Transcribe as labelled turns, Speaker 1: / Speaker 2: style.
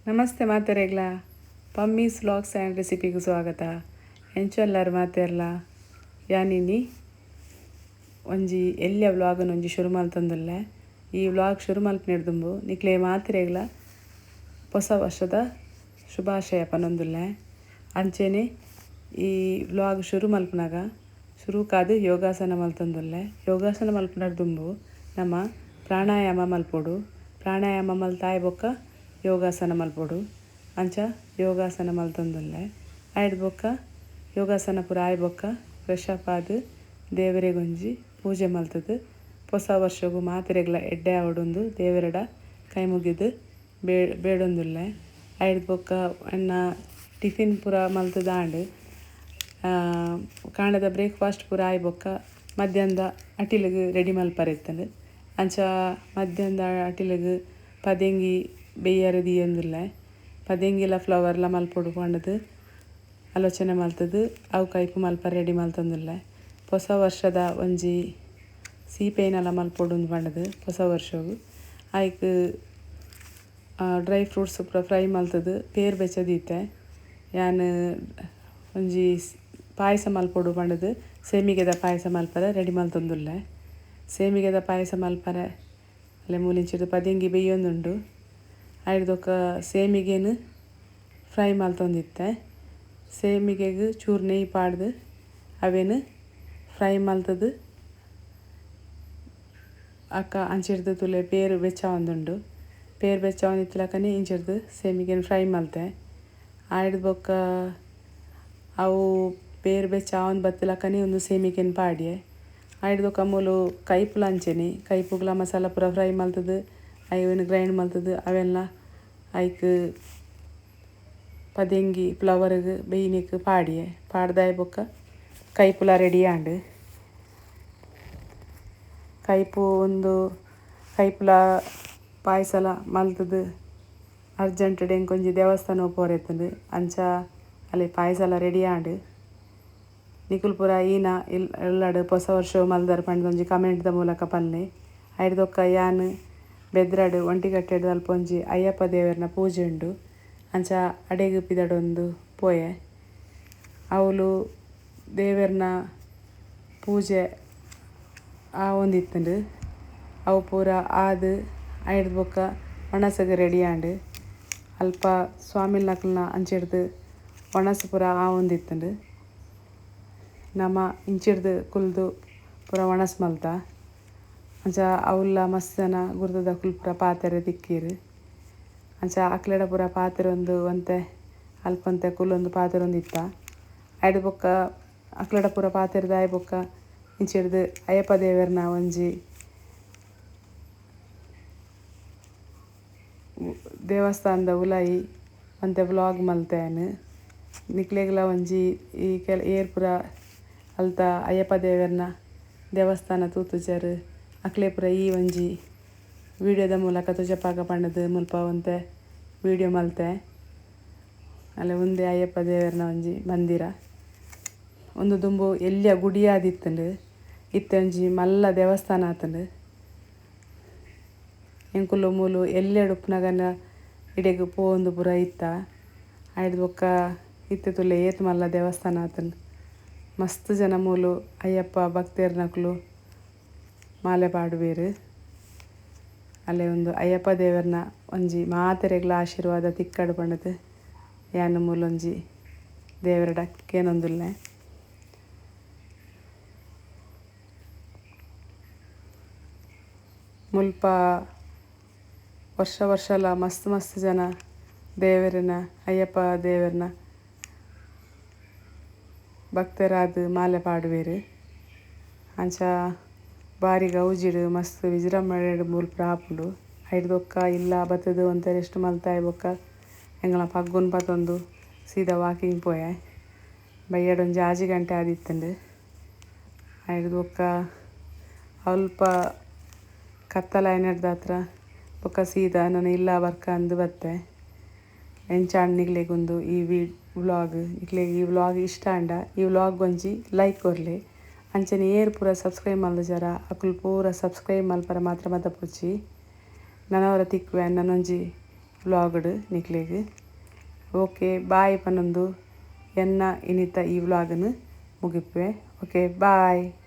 Speaker 1: ನಮಸ್ತೆ ಮಾತೆರೆಗ್ಲ ಪಮ್ಮೀಸ್ vlogs and ರೆಸಿಪಿಗೆ ಸ್ವಾಗತ. ಎಂಚೊಲ್ಲರು ಮಾತೆರ್ಲ ಯಾನಿನಿ ಒಂಜಿ ಎಲ್ಲಿಯ ವ್ಲಾಗನ್ನು ಒಂಜಿ ಶುರು ಮಲ್ತೊಂದುಲ್ಲೆ. ಈ ವ್ಲಾಗ್ ಶುರು ಮಲ್ಪನಿಡ್ದುಂಬು ನಿಕ್ಲೆ ಮಾತೆರೆಗ್ಲ ಹೊಸ ವರ್ಷದ ಶುಭಾಶಯ ಪನೊಂದುಲ್ಲೆ. ಅಂಚೆನೆ ಈ ವ್ಲಾಗ್ ಶುರು ಮಲ್ಪನಾಗ ಶುರು ಕಾದು ಯೋಗಾಸನ ಮಲ್ತೊಂದುಲ್ಲೆ. ಯೋಗಾಸನ ಮಲ್ಪನಡ್ದುಂಬು ನಮ್ಮ ಪ್ರಾಣಾಯಾಮ ಮಲ್ಪೊಡು. ಪ್ರಾಣಾಯಾಮ ಮಲ್ತಾಯ್ ಬೊಕ್ಕ ಯೋಗಾಸನ ಮಲ್ಪೊಡು. ಅಂಚ ಯೋಗಾಸನ ಮಲ್ತೊಂದುಲ್ಲೆ. ಆಯ್ದು ಬೊಕ್ಕ ಯೋಗಾಸನ ಪೂರ ಆಯ್ ಬೊಕ್ಕ ಫ್ರೆಶ್ ಅಪ್ ಆದು ದೇವರಿಗೊಂಜಿ ಪೂಜೆ ಮಲ್ತದು ಹೊಸ ವರ್ಷಗೂ ಮಾತೆರೆಗ್ಲ ಎಡ್ಡೆ ಆವಡೊಂದು ದೇವರಡ ಕೈ ಮುಗಿದು ಬೇಡೊಂದುಲ್ಲೆ. ಆಯ್ದು ಬೊಕ್ಕ ಎನ್ನ ಟಿಫಿನ್ ಪೂರ ಮಲ್ತದಾಂಡು ಕಾಂಡದ ಬ್ರೇಕ್ಫಾಸ್ಟ್ ಪೂರ ಆಯ್ ಬೊಕ್ಕ ಮಧ್ಯಾಹ್ನದ ಅಟಿಲಿಗೆ ರೆಡಿ ಮಲ್ಪರೆತ್ತಂಡು. ಅಂಚ ಮಧ್ಯಾಹ್ನದ ಅಟಿಲಿಗೆ ಪದಂಗಿ ಬೇಯರು ದಿಯೊಂದುಲ್ಲೆ. ಪದಂಗಿಲ ಫ್ಲವರ್ಲ ಮಲ್ಪೊಡು ಪಂಡದು ಆಲೋಚನೆ ಮಲ್ತದು ಅವು ಕೈಪು ಮಲ್ಪ ರೆಡಿ ಮಲ್ತೊಂದುಲ್ಲೆ. ಹೊಸ ವರ್ಷದ ಒಂಜಿ ಸೀಪೆಯಿನೆಲ್ಲ ಮಲ್ಪೊಡು ಪಂಡದು ಹೊಸ ವರ್ಷವು ಆಯ್ಕೆ ಡ್ರೈ ಫ್ರೂಟ್ಸ್ ಪೂರ ಫ್ರೈ ಮಲ್ತದು ಪೇರು ಬೆಚ್ಚದೀತೆ. ಯಾನು ಒಂಜಿ ಪಾಯಸ ಮಲ್ಪೊಡು ಪಂಡದು ಸೇಮಿಗೆದ ಪಾಯಸ ಮಲ್ಪರೆ ರೆಡಿ ಮಲ್ತೊಂದುಲ್ಲೆ. ಸೇಮಿಗೆದ ಪಾಯಸ ಮಲ್ಪರೆ ಅಲ್ಲೇ ಮೂಲಿಂಚಿಡು ಪದಂಗಿ ಬೇಯೊಂದುಂಡು. ಆಯ್ದೊಕ್ಕ ಸೇಮಿಗೆನು ಫ್ರೈ ಮಲ್ತೊಂದಿತ್ತೆ. ಸೇಮಿಗೆಗೆ ಚೂರು ನೆಯ್ಯಿ ಪಾಡ್ದು ಅವೇನು ಫ್ರೈ ಮಲ್ತದು ಅಕ್ಕ ಅಂಚಿಡ್ದು ತುಲೆ ಪೇರು ಬೆಚ್ಚಾವೊಂದುಂಡು. ಪೇರು ಬೆಚ್ಚಾವೊಂದಿತ್ತಲಕನೆ ಇಂಚಿಡ್ದು ಸೇಮಿಗೆನು ಫ್ರೈ ಮಲ್ತೆ. ಆಯ್ದು ಬೊಕ್ಕ ಅವು ಪೇರು ಬೆಚ್ಚಾವೊಂದು ಬತ್ತಲಕನೆ ಒಂದು ಸೇಮಿಗೆನು ಪಾಡ್ಯೆ. ಆಯ್ದು ಬೊಕ್ಕ ಮೂಲು ಕೈಪುಲ ಅಂಚೆನೆ ಕೈಪುಗ್ಲ ಮಸಾಲ ಪೂರ ಫ್ರೈ ಮಲ್ತದು ಅವೇನು ಗ್ರೈಂಡ್ ಮಲ್ತದು ಅವೆಲ್ಲ ಐಕ್ ಪದಂಗಿ ಫ್ಲವರ್ಗೆ ಬೇಯ್ನಿಕ್ಕೆ ಪಾಡ್ಯೆ. ಪಾಡ್ದಾಯ್ ಬೊಕ್ಕ ಕೈಪುಲ ರೆಡಿ ಆಂಡು. ಕೈಪು ಒಂದು ಕೈಪುಲ ಪಾಯಸಲ ಮಲ್ತದು ಅರ್ಜೆಂಟ್ ಡೆಂಕೊಂಜಿ ದೇವಸ್ಥಾನ ಪೋರೆತ್ತುಂಡು. ಅಂಚ ಅಲ್ಲಿ ಪಾಯಸಲ ರೆಡಿ ಆಂಡು. ನಿಕುಲು ಪೂರ ಈನ ಎಲ್ಲಡು ಹೊಸ ವರ್ಷ ಮಲ್ದರ್ ಪಂಡದೊಂಜಿ ಕಮೆಂಟ್ದ ಮೂಲಕ ಪನ್ಲೆ. ಐಡ್ದೊಕ್ಕ ಯಾನು ಬೆದ್ರಡು ಒಂಟಿಗಟ್ಟೆಡು ಅಲ್ಪ ಒಂಜಿ ಅಯ್ಯಪ್ಪ ದೇವರನ ಪೂಜೆ ಉಂಡು. ಅಂಚ ಅಡೆಗು ಪಿದಡೊಂದು ಪೋಯೆ ಅವಳು ದೇವರನ ಪೂಜೆ ಒಂದಿತ್ತುಂಡು. ಅವು ಪೂರ ಆದು ಐಡ್ದು ಬೊಕ್ಕ ಒಣಸಗೆ ರೆಡಿ ಆಂಡು. ಅಲ್ಪ ಸ್ವಾಮಿಲ್ ನಕಲ್ನ ಅಂಚಿಡ್ದು ಒಣಸು ಪೂರ ಒಂದಿತ್ತುಂಡು. ನಮ್ಮ ಇಂಚಿಡ್ದು ಕುಲ್ದು ಪೂರ ಒಣಸು ಮಲ್ತ. ಅಂಚ ಅವಲ್ಲ ಮಸ್ತ್ ಜನ ಗುರ್ತದ ಕುಲ್ಪುರ ಪಾತೆರೆ ತಿಕ್ಕೀರು. ಅಂಚ ಅಕ್ಲೆಡ ಪೂರ ಪಾತೆರೆ ಒಂದು ಒಂತೆ ಅಲ್ಪಂತೆ ಕುಲ್ಲೊಂದು ಪಾತೆರೆ ಒಂದು ಇತ್ತ. ಆಯ್ದು ಬೊಕ್ಕ ಅಕ್ಲೆಡ ಪೂರ ಪಾತೆರೆದ ಆಯ್ ಬೊಕ್ಕ ಇಂಚಿಡ್ದು ಅಯ್ಯಪ್ಪ ದೇವರನ ಒಂಜಿ ದೇವಸ್ಥಾನದ ಉಲಾಯಿ ಒಂತೆ ವ್ಲಾಗ್ ಮಲ್ತೇನು. ನಿಕ್ಲೆಗ್ಲ ಒಂಜಿ ಈ ಏರ್ ಪೂರ ಅಲ್ತ ಅಯ್ಯಪ್ಪ ದೇವರನ ದೇವಸ್ಥಾನ ತೂತುಜರು ಅಕ್ಲೆ ಪೂರ ಈ ಒಂಜಿ ವಿಡಿಯೋದ ಮೂಲಕ ತುಜಪಾಕ ಪಂಡದು ಮುಲ್ಪ ಒಂತೆ ವಿಡಿಯೋ ಮಲ್ತೆ. ಅಲ್ಲೇ ಒಂದೇ ಅಯ್ಯಪ್ಪ ದೇವರನ ಒಂಜಿ ಮಂದಿರ ಒಂದು ದುಂಬು ಎಲ್ಲಿಯ ಗುಡಿಯಾದಿತ್ತುಂಡು. ಇತ್ತೆ ಒಂಜಿ ಮಲ್ಲ ದೇವಸ್ಥಾನ ಆತುಂಡು. ಎಂಕುಲು ಮೂಲು ಎಲ್ಲೆಡು ಉಪ್ಪುನಗನ ಇಡೆಗ್ ಪೋಂದು ಪೂರ ಇತ್ತ. ಆಯ್ದು ಬೊಕ್ಕ ಇತ್ತೆ ತುಲೆ ಏತ್ ಮಲ್ಲ ದೇವಸ್ಥಾನ ಆತುಂಡು. ಮಸ್ತ್ ಜನ ಮೂಲು ಅಯ್ಯಪ್ಪ ಭಕ್ತೇರ್ನಕುಲು ಮಾಲೆ ಪಾಡುವೆರು. ಅಲ್ಲೇ ಒಂದು ಅಯ್ಯಪ್ಪ ದೇವರನ ಒಂಜಿ ಮಾತೆರೆಗ್ಲ ಆಶೀರ್ವಾದ ತಿಕ್ಕಡು ಪಂಡದು ಯಾನು ಮೂಲೊಂಜಿ ದೇವರಡ ಕೇನೊಂದುಲ್ಲೆ. ಮುಲ್ಪ ವರ್ಷಲ ಮಸ್ತ್ ಮಸ್ತ್ ಜನ ದೇವರನ ಅಯ್ಯಪ್ಪ ದೇವರನ ಭಕ್ತರಾದು ಮಾಲೆ ಪಾಡುವೆರು. ಅಂಚ ಬಾರಿ ಗೌಜಿಡು ಮಸ್ತ್ ವಿಜೃಂಭಣೆಡು ಮುಲ್ಪ ಆಪುಂಡು. ಐಡ್ದೊಕ್ಕ ಇಲ್ಲ ಬತ್ತದು ಒಂತೆ ರೆಸ್ಟ್ ಮಲ್ತಾಯ್ ಬೊಕ್ಕ ಎಂಗಳ ಪಗ್ಗುನ್ ಪತ್ತೊಂದು ಸೀದಾ ವಾಕಿಂಗ್ ಪೋಯೆ. ಬಯ್ಯಡೊಂಜಿ ಆಜಿ ಗಂಟೆ ಆದಿತ್ತುಂಡು. ಐದು ಬೊಕ್ಕ ಅಲ್ಪ ಕತ್ತಲಾಯ್ನಡ್ದ ಹತ್ರ ಬೊಕ್ಕ ಸೀದಾ ನಾನು ಇಲ್ಲ ಬರ್ಕ ಅಂದು ಬತ್ತೆ. ಎಂಚಾಂಡ್ ನಿಗ್ಲೆಗೊಂದು ಈ ವ್ಲಾಗ್ ನಿಕ್ಲೆಗ್ ಈ ವ್ಲಾಗ್ ಇಷ್ಟ ಆಂಡ ಈ ವ್ಲಾಗ್ ಒಂಜಿ ಲೈಕ್ ಕೊರ್ಲೆ. ಅಂಚನೆ ಏರ್ ಪೂರ ಸಬ್ಸ್ಕ್ರೈಬ್ ಮಲ್ದ ಜರ ಅಕುಲು ಪೂರ ಸಬ್ಸ್ಕ್ರೈಬ್ ಮಲ್ಪರ ಮಾತ್ರ ಮತ ಪುಚ್ಚಿ. ನನವರ ತಿಕ್ಕುವೆ ನನ್ನೊಂಜಿ ವ್ಲಾಗ್ಡ್ ನಿಕ್ಲೆಗ್. ಓಕೆ ಬಾಯ್ ಪನ್ನೊಂದು ಎನ್ನ ಇನ್ನಿತ ಈ ವ್ಲಾಗ್ನು ಮುಗಿಪೆ. Okay bye.